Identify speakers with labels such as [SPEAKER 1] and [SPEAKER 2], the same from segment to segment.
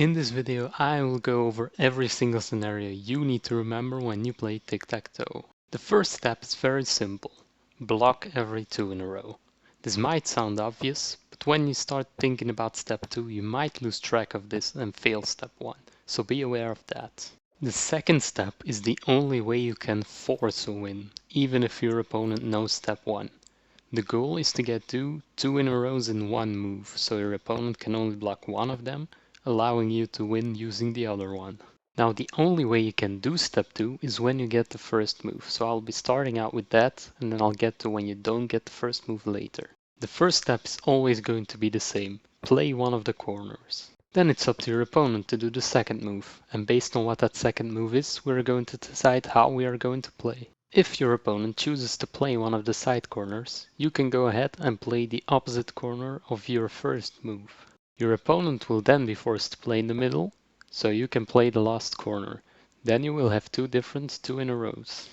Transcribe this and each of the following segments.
[SPEAKER 1] In this video, I will go over every single scenario you need to remember when you play Tic Tac Toe. The first step is very simple. Block every 2 in a row. This might sound obvious, but when you start thinking about step 2, you might lose track of this and fail step 1, so be aware of that. The second step is the only way you can force a win, even if your opponent knows step 1. The goal is to get 2 in a row in one move, so your opponent can only block one of them, allowing you to win using the other one. Now the only way you can do step 2 is when you get the first move, so I'll be starting out with that and then I'll get to when you don't get the first move later. The first step is always going to be the same, play one of the corners. Then it's up to your opponent to do the second move, and based on what that second move is, we're going to decide how we are going to play. If your opponent chooses to play one of the side corners, you can go ahead and play the opposite corner of your first move. Your opponent will then be forced to play in the middle, so you can play the last corner. Then you will have 2 different 2 in a rows.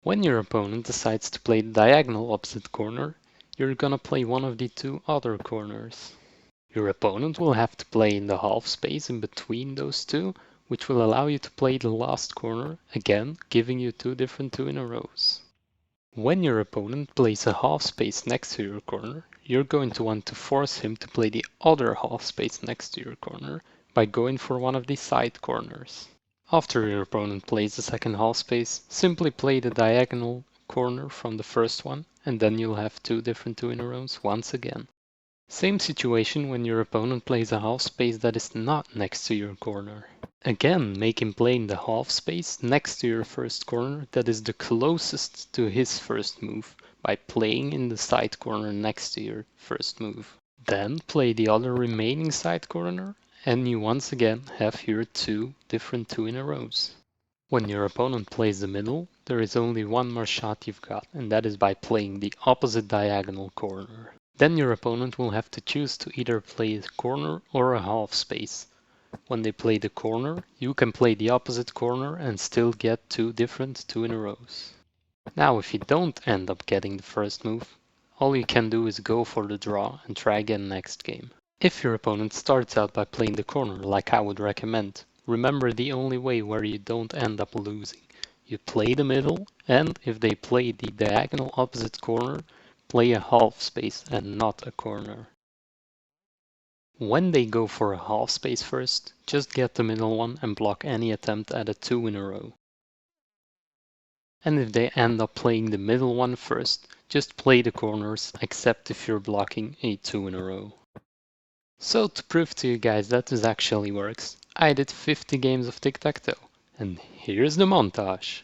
[SPEAKER 1] When your opponent decides to play the diagonal opposite corner, you're gonna play one of the 2 other corners. Your opponent will have to play in the half space in between those 2, which will allow you to play the last corner, again giving you 2 different 2 in a rows. When your opponent plays a half space next to your corner, you're going to want to force him to play the other half space next to your corner by going for one of the side corners. After your opponent plays the second half space, simply play the diagonal corner from the first one, and then you'll have 2 different 2 in a rows once again. Same situation when your opponent plays a half space that is not next to your corner. Again, make him play in the half space next to your first corner that is the closest to his first move by playing in the side corner next to your first move. Then play the other remaining side corner and you once again have your 2 different 2 in a rows. When your opponent plays the middle, there is only one more shot you've got, and that is by playing the opposite diagonal corner. Then your opponent will have to choose to either play a corner or a half space. When they play the corner, you can play the opposite corner and still get 2 different 2 in a rows. Now if you don't end up getting the first move, all you can do is go for the draw and try again next game. If your opponent starts out by playing the corner like I would recommend, remember the only way where you don't end up losing. You play the middle, and if they play the diagonal opposite corner, play a half space and not a corner. When they go for a half space first, just get the middle one and block any attempt at a 2 in a row. And if they end up playing the middle one first, just play the corners, except if you're blocking a 2 in a row. So to prove to you guys that this actually works, I did 50 games of Tic Tac Toe, and here's the montage.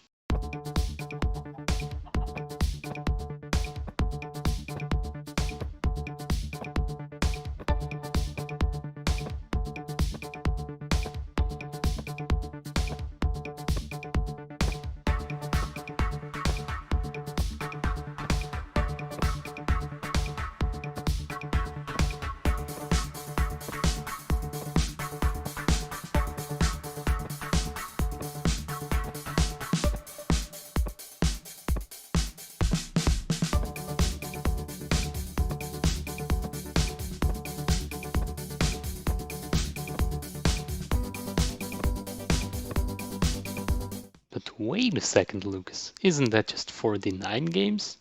[SPEAKER 1] But wait a second, Lucas, isn't that just 49 games?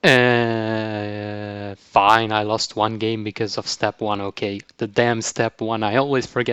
[SPEAKER 1] Fine, I lost 1 game because of step 1, okay. The damn step 1, I always forget